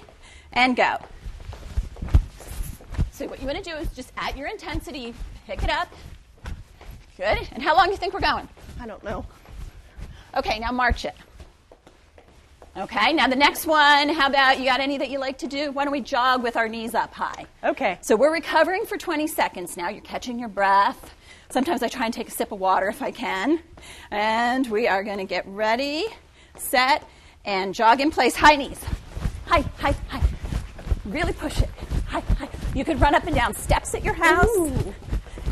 and go. So what you want to do is just at your intensity, pick it up. Good. And how long do you think we're going? I don't know. Okay. Now march it. Okay, now the next one, how about, you got any that you like to do? Why don't we jog with our knees up high? Okay. So we're recovering for 20 seconds now. You're catching your breath. Sometimes I try and take a sip of water if I can. And we are going to get ready, set, and jog in place. High knees. High, high, high. Really push it. High, high. You could run up and down steps at your house. Ooh.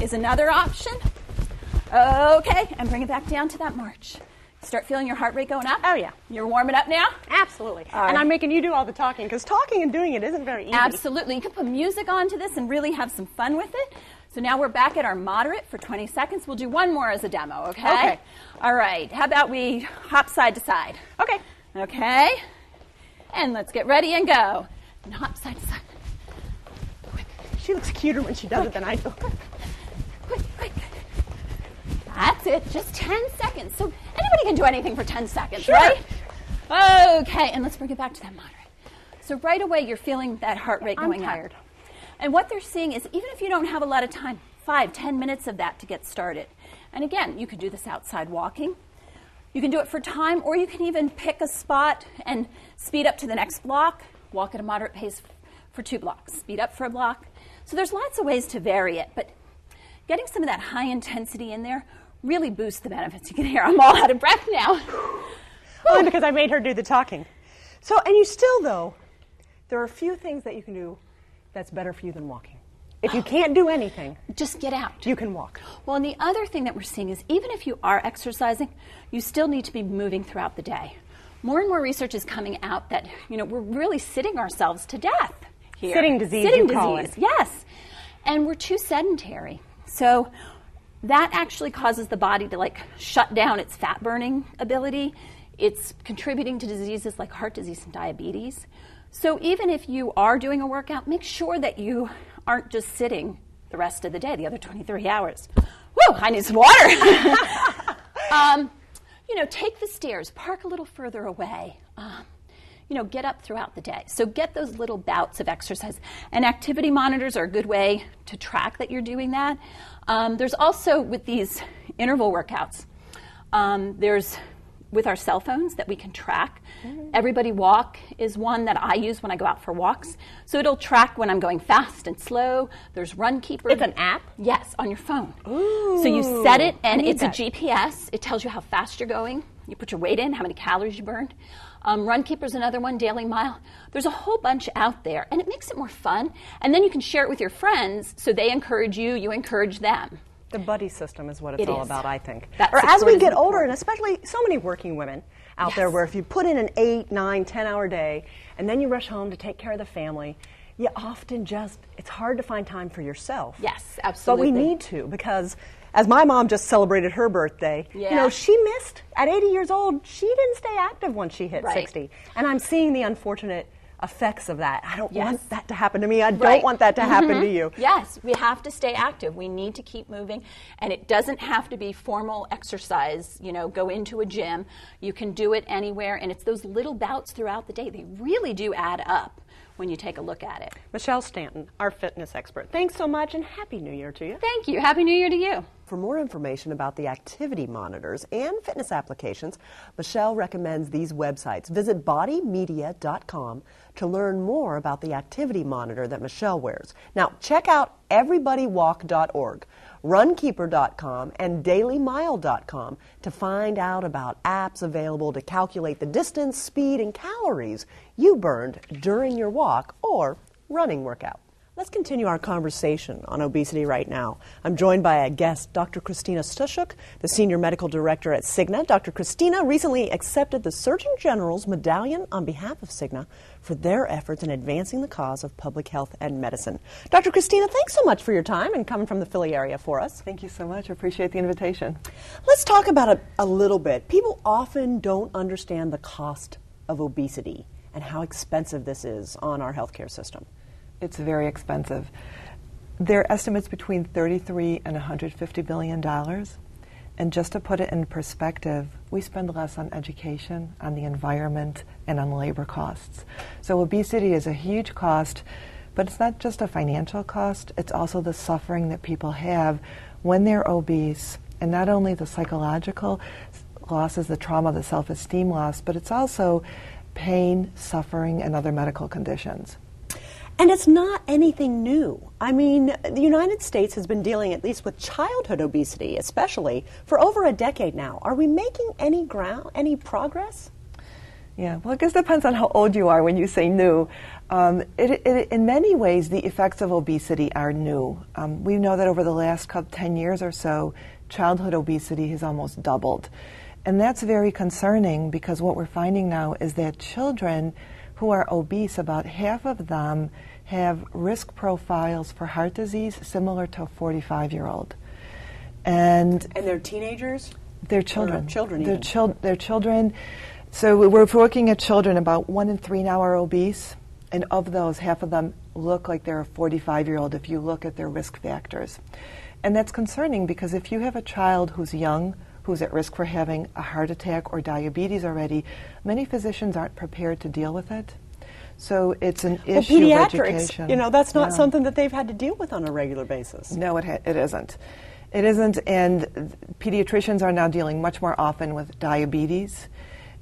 Is another option. Okay, and bring it back down to that march. Start feeling your heart rate going up? Oh, yeah. You're warming up now? Absolutely. And I'm making you do all the talking, because talking and doing it isn't very easy. Absolutely. You can put music onto this and really have some fun with it. So now we're back at our moderate for 20 seconds. We'll do one more as a demo, okay? Okay. All right. How about we hop side to side? Okay. Okay. And let's get ready and go. And hop side to side. Quick. She looks cuter when she does it than I do. Quick, quick. That's it. Just 10 seconds. So anybody can do anything for 10 seconds, right? Okay, and let's bring it back to that moderate. So right away, you're feeling that heart rate going up. I'm tired. And what they're seeing is even if you don't have a lot of time, 5-10 minutes of that to get started. And again, you could do this outside walking. You can do it for time, or you can even pick a spot and speed up to the next block, walk at a moderate pace for 2 blocks, speed up for a block. So there's lots of ways to vary it, but getting some of that high intensity in there really boosts the benefits. You can hear I'm all out of breath now. Only because I made her do the talking. So, and you still, though, there are a few things that you can do that's better for you than walking. If you can't do anything, just get out. You can walk. Well, and the other thing that we're seeing is even if you are exercising, you still need to be moving throughout the day. More and more research is coming out that, we're really sitting ourselves to death here. Sitting disease, Sitting you call disease, it. yes. And we're too sedentary. So that actually causes the body to shut down its fat burning ability. It's contributing to diseases like heart disease and diabetes. So even if you are doing a workout, make sure that you aren't just sitting the rest of the day, the other 23 hours. Woo, I need some water. Take the stairs, park a little further away. Get up throughout the day. So get those little bouts of exercise. And activity monitors are a good way to track that you're doing that. There's also, with these interval workouts, there's with our cell phones that we can track. Mm-hmm. Everybody Walk is one that I use when I go out for walks. So it'll track when I'm going fast and slow. There's Runkeeper. It's an app? Yes, on your phone. Ooh, so you set it, and it's that. a GPS. It tells you how fast you're going. You put your weight in, how many calories you burned. Runkeeper's another one, Daily Mile. There's a whole bunch out there, and it makes it more fun. And then you can share it with your friends, so they encourage you, you encourage them. The buddy system is what it's all about, I think. That or as support we is get older, important. and especially so many working women out there, where if you put in an 8, 9, 10-hour day, and then you rush home to take care of the family, you often it's hard to find time for yourself. Yes, absolutely. But we need to, because as my mom just celebrated her birthday, she missed, at 80 years old, she didn't stay active once she hit 60. And I'm seeing the unfortunate effects of that. I don't want that to happen to me. I don't want that to happen to you. Yes, we have to stay active. We need to keep moving, and it doesn't have to be formal exercise, go into a gym. You can do it anywhere, and it's those little bouts throughout the day. They really do add up when you take a look at it. Michelle Stanton, our fitness expert. Thanks so much, and Happy New Year to you. Thank you. Happy New Year to you. For more information about the activity monitors and fitness applications, Michelle recommends these websites. Visit bodymedia.com to learn more about the activity monitor that Michelle wears. Now, check out everybodywalk.org, runkeeper.com, and dailymile.com to find out about apps available to calculate the distance, speed, and calories you burned during your walk or running workout. Let's continue our conversation on obesity right now. I'm joined by a guest, Dr. Christina Stushuk, the Senior Medical Director at Cigna. Dr. Christina recently accepted the Surgeon General's medallion on behalf of Cigna for their efforts in advancing the cause of public health and medicine. Dr. Christina, thanks so much for your time and coming from the Philly area for us. Thank you so much. I appreciate the invitation. Let's talk about it a little bit. People often don't understand the cost of obesity and how expensive this is on our healthcare system. It's very expensive. There are estimates between $33 and $150 billion. And just to put it in perspective, we spend less on education, on the environment, and on labor costs. So obesity is a huge cost, but it's not just a financial cost, it's also the suffering that people have when they're obese, and not only the psychological losses, the trauma, the self-esteem loss, but it's also pain, suffering, and other medical conditions. And it's not anything new. I mean, the United States has been dealing at least with childhood obesity, especially, for over a decade now. Are we making any progress? Yeah, well, I guess it depends on how old you are when you say new. In many ways, the effects of obesity are new. We know that over the last 10 years or so, childhood obesity has almost doubled. And that's very concerning because what we're finding now is that children who are obese, about half of them have risk profiles for heart disease similar to a 45-year-old. And they're teenagers? They're children. Children They're children. So we're looking at children, about 1 in 3 now are obese, and of those, half of them look like they're a 45-year-old if you look at their risk factors. And that's concerning because if you have a child who's young, who's at risk for having a heart attack or diabetes already, many physicians aren't prepared to deal with it. So it's an issue of education. You know, that's not something that they've had to deal with on a regular basis. No, it isn't. It isn't, and pediatricians are now dealing much more often with diabetes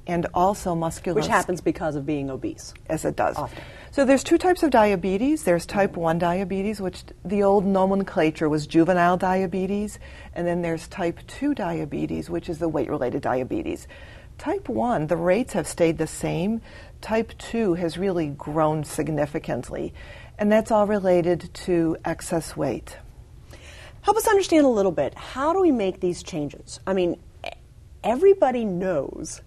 and also muscular... Which happens because of being obese. Yes, it does. Often. So there's 2 types of diabetes. There's type 1 diabetes, which the old nomenclature was juvenile diabetes, and then there's type 2 diabetes, which is the weight-related diabetes. Type 1, the rates have stayed the same. Type 2 has really grown significantly, and that's all related to excess weight. Help us understand a little bit. How do we make these changes? I mean, everybody knows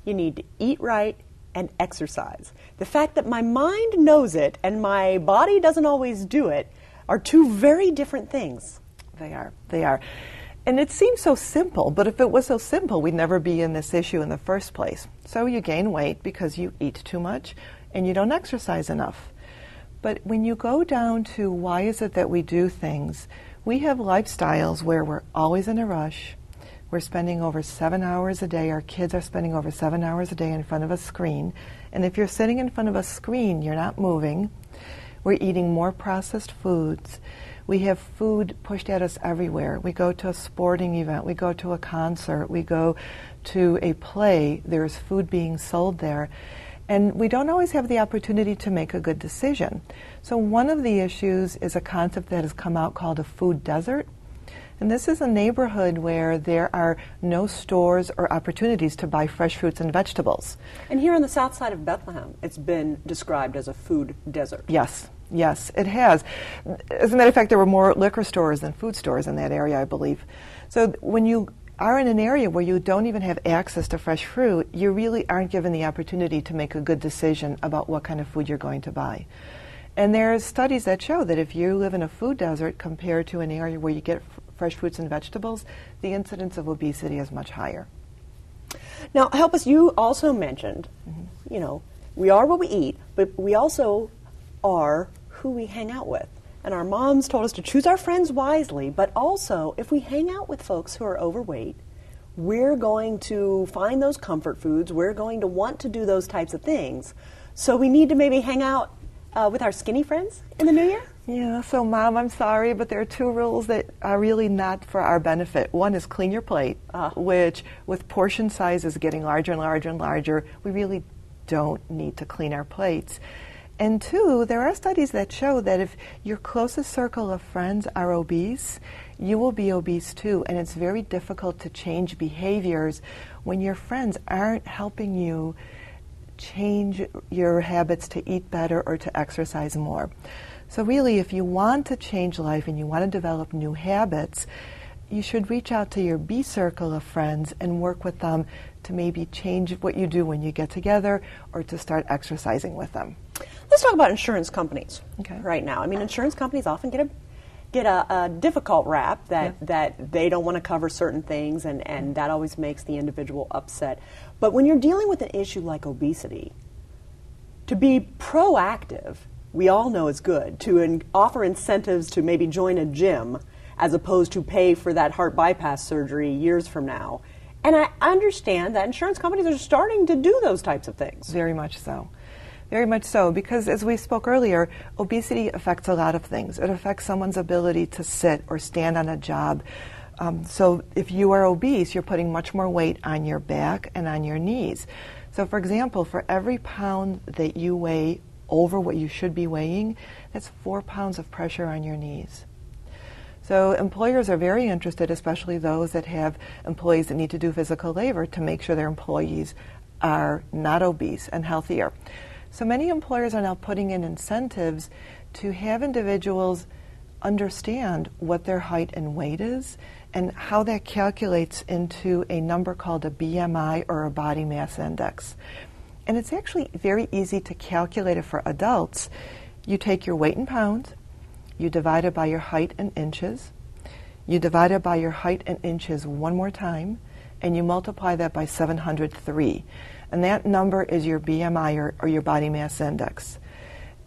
you need to eat right and exercise. The fact that my mind knows it and my body doesn't always do it are 2 very different things. They are. And it seems so simple, but if it was so simple, we'd never be in this issue in the first place. So you gain weight because you eat too much and you don't exercise enough. But when you go down to why is it that we do things, we have lifestyles where we're always in a rush. We're spending over 7 hours a day. Our kids are spending over 7 hours a day in front of a screen. And if you're sitting in front of a screen, you're not moving. We're eating more processed foods. We have food pushed at us everywhere. We go to a sporting event. We go to a concert. We go to a play. There's food being sold there. And we don't always have the opportunity to make a good decision. So one of the issues is a concept that has come out called a food desert. And this is a neighborhood where there are no stores or opportunities to buy fresh fruits and vegetables. And here on the south side of Bethlehem, it's been described as a food desert. Yes, it has. As a matter of fact, there were more liquor stores than food stores in that area, I believe. So when you are in an area where you don't even have access to fresh fruit, you really aren't given the opportunity to make a good decision about what kind of food you're going to buy. And there's studies that show that if you live in a food desert compared to an area where you get fresh fruits and vegetables, the incidence of obesity is much higher. Now, help us, you also mentioned, you know, we are what we eat, but we also are who we hang out with. And our moms told us to choose our friends wisely, but also if we hang out with folks who are overweight, we're going to find those comfort foods, we're going to want to do those types of things. So we need to maybe hang out with our skinny friends in the new year? Yeah, so Mom, I'm sorry, but there are 2 rules that are really not for our benefit. One is clean your plate, which with portion sizes getting larger and larger and larger, we really don't need to clean our plates. And 2, there are studies that show that if your closest circle of friends are obese, you will be obese too. And it's very difficult to change behaviors when your friends aren't helping you change your habits to eat better or to exercise more. So really, if you want to change life and you want to develop new habits, you should reach out to your B circle of friends and work with them to maybe change what you do when you get together or to start exercising with them. Let's talk about insurance companies right now. I mean, insurance companies often get a difficult rap that they don't want to cover certain things, and that always makes the individual upset. But when you're dealing with an issue like obesity, to be proactive, we all know is good. To offer incentives to maybe join a gym as opposed to pay for that heart bypass surgery years from now. And I understand that insurance companies are starting to do those types of things. Very much so. Very much so, because as we spoke earlier, obesity affects a lot of things. It affects someone's ability to sit or stand on a job. So if you are obese, you're putting much more weight on your back and on your knees. So for example, for every pound that you weigh over what you should be weighing, that's 4 pounds of pressure on your knees. So employers are very interested, especially those that have employees that need to do physical labor, to make sure their employees are not obese and healthier. So many employers are now putting in incentives to have individuals understand what their height and weight is and how that calculates into a number called a BMI, or a body mass index. And it's actually very easy to calculate it for adults. You take your weight in pounds, you divide it by your height in inches, you divide it by your height in inches one more time, and you multiply that by 703. And that number is your BMI, or your body mass index.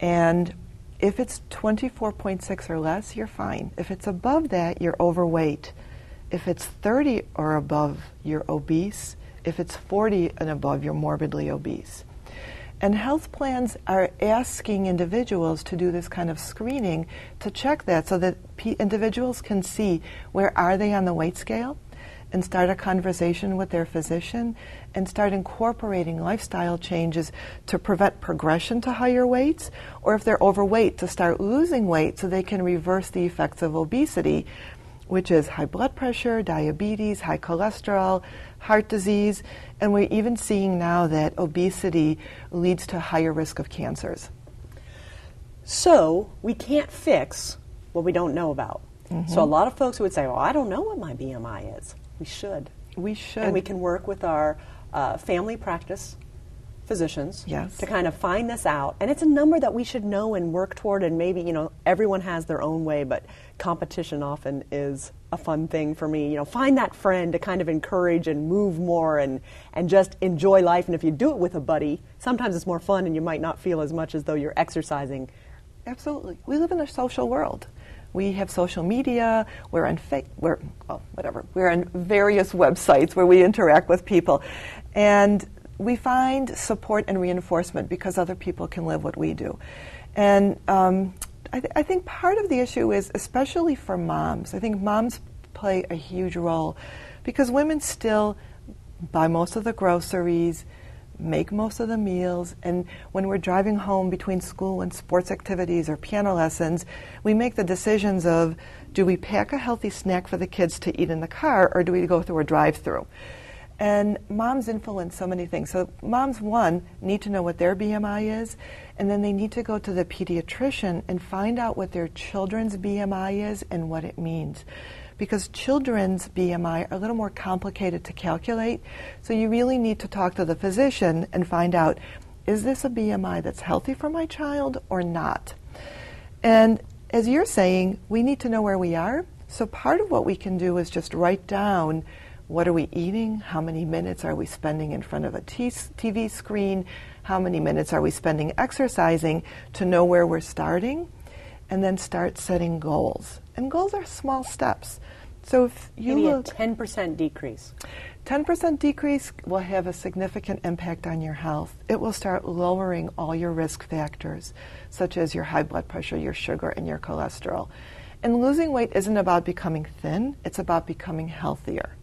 And if it's 24.6 or less, you're fine. If it's above that, you're overweight. If it's 30 or above, you're obese. If it's 40 and above, you're morbidly obese. And health plans are asking individuals to do this kind of screening to check that, so that individuals can see where are they on the weight scale, and start a conversation with their physician and start incorporating lifestyle changes to prevent progression to higher weights, or if they're overweight, to start losing weight so they can reverse the effects of obesity, which is high blood pressure, diabetes, high cholesterol, heart disease, and we're even seeing now that obesity leads to higher risk of cancers. So we can't fix what we don't know about. So a lot of folks would say, well, I don't know what my BMI is. We should. We should. And we can work with our family practice physicians to kind of find this out. And it's a number that we should know and work toward, and maybe, everyone has their own way, but competition often is a fun thing for me. Find that friend to kind of encourage and move more and just enjoy life. And if you do it with a buddy, sometimes it's more fun and you might not feel as much as though you're exercising. Absolutely. We live in a social world. We have social media. We're on We're on various websites where we interact with people, and we find support and reinforcement because other people can live what we do. And I think part of the issue is, especially for moms, I think moms play a huge role because women still buy most of the groceries, make most of the meals, and when we're driving home between school and sports activities or piano lessons, we make the decisions of, do we pack a healthy snack for the kids to eat in the car, or do we go through a drive-through? And moms influence so many things. So moms, one, need to know what their BMI is, and then they need to go to the pediatrician and find out what their children's BMI is and what it means. Because children's BMI are a little more complicated to calculate, so you really need to talk to the physician and find out, is this a BMI that's healthy for my child or not? And as you're saying, we need to know where we are, so part of what we can do is just write down, what are we eating? How many minutes are we spending in front of a TV screen? How many minutes are we spending exercising, to know where we're starting? And then start setting goals. And goals are small steps. So if you Maybe look, a 10% decrease. 10% decrease will have a significant impact on your health. It will start lowering all your risk factors, such as your high blood pressure, your sugar, and your cholesterol. And losing weight isn't about becoming thin, it's about becoming healthier.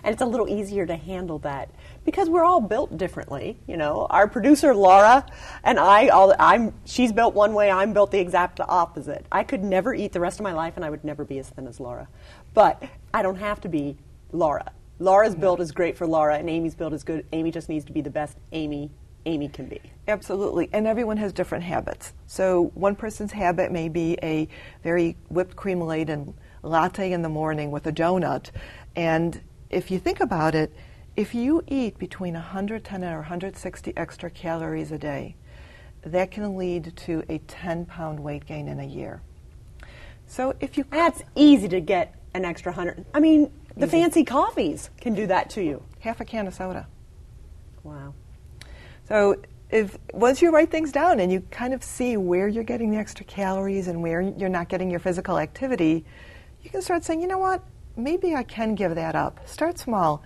And it's a little easier to handle that because we're all built differently. Our producer Laura and she's built one way, I'm built the exact opposite. I could never eat the rest of my life and I would never be as thin as Laura. But I don't have to be Laura. Laura's build is great for Laura and Amy's build is good. Amy just needs to be the best Amy Amy can be. Absolutely, and everyone has different habits. So one person's habit may be a very whipped cream laden latte in the morning with a donut. And if you think about it, if you eat between 110 or 160 extra calories a day, that can lead to a 10-pound weight gain in a year. So if you... That's easy to get an extra 100. I mean, the Easy. fancy coffees can do that to you. Half a can of soda. Wow. So if once you write things down and you kind of see where you're getting the extra calories and where you're not getting your physical activity, you can start saying, you know what, maybe I can give that up. Start small.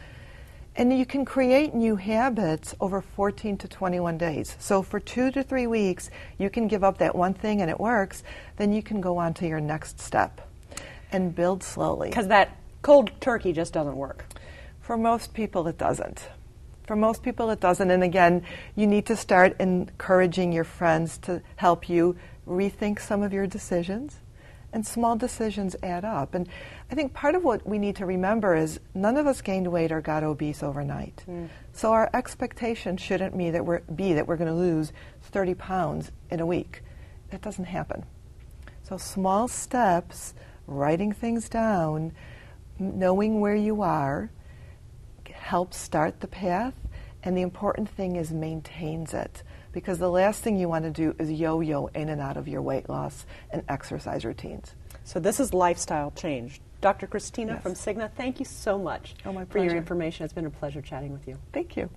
And you can create new habits over 14 to 21 days. So for 2 to 3 weeks, you can give up that one thing and it works. Then you can go on to your next step and build slowly. Because that cold turkey just doesn't work. For most people, it doesn't. For most people, it doesn't. And again, you need to start encouraging your friends to help you rethink some of your decisions. And small decisions add up. And I think part of what we need to remember is none of us gained weight or got obese overnight. So our expectation shouldn't be that we're going to lose 30 pounds in a week. That doesn't happen. So small steps, writing things down, knowing where you are, helps start the path. And the important thing is maintains it. Because the last thing you want to do is yo-yo in and out of your weight loss and exercise routines. So this is lifestyle change. Dr. Christina Yes. from Cigna, thank you so much my for your pleasure. information. It's been a pleasure chatting with you. Thank you.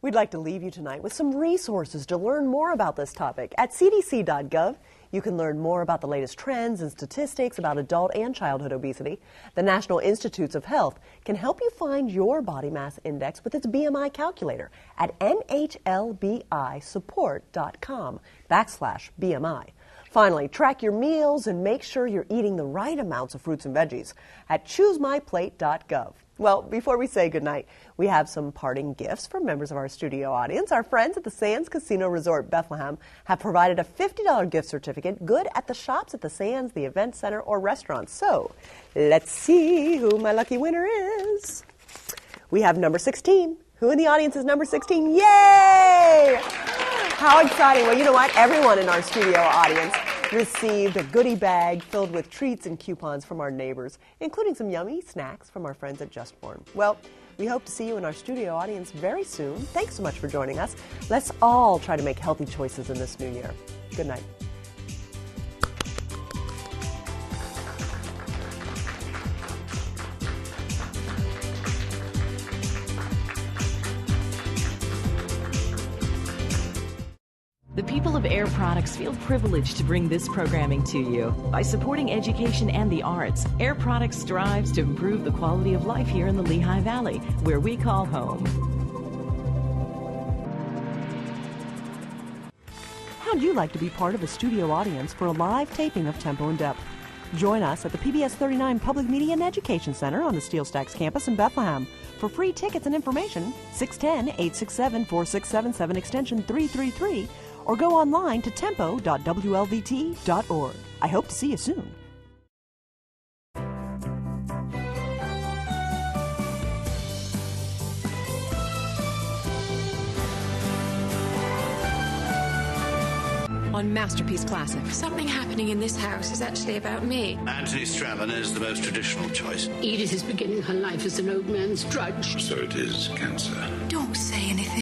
We'd like to leave you tonight with some resources to learn more about this topic. At cdc.gov, you can learn more about the latest trends and statistics about adult and childhood obesity. The National Institutes of Health can help you find your body mass index with its BMI calculator at nhlbisupport.com/BMI. Finally, track your meals and make sure you're eating the right amounts of fruits and veggies at choosemyplate.gov. Well, before we say goodnight, we have some parting gifts from members of our studio audience. Our friends at the Sands Casino Resort Bethlehem have provided a $50 gift certificate good at the shops at the Sands, the event center, or restaurants. So let's see who my lucky winner is. We have number 16. Who in the audience is number 16? Yay! How exciting. Well, you know what? Everyone in our studio audience received a goodie bag filled with treats and coupons from our neighbors, including some yummy snacks from our friends at Just Born. Well, we hope to see you in our studio audience very soon. Thanks so much for joining us. Let's all try to make healthy choices in this new year. Good night. The people of Air Products feel privileged to bring this programming to you. By supporting education and the arts, Air Products strives to improve the quality of life here in the Lehigh Valley, where we call home. How'd you like to be part of a studio audience for a live taping of Tempo and Depth? Join us at the PBS 39 Public Media and Education Center on the Steel Stacks campus in Bethlehem. For free tickets and information, 610-867-4677 extension 333, or go online to tempo.wlvt.org. I hope to see you soon. On Masterpiece Classic. Something happening in this house is actually about me. Anthony Straven is the most traditional choice. Edith is beginning her life as an old man's drudge. So it is cancer. Don't say anything.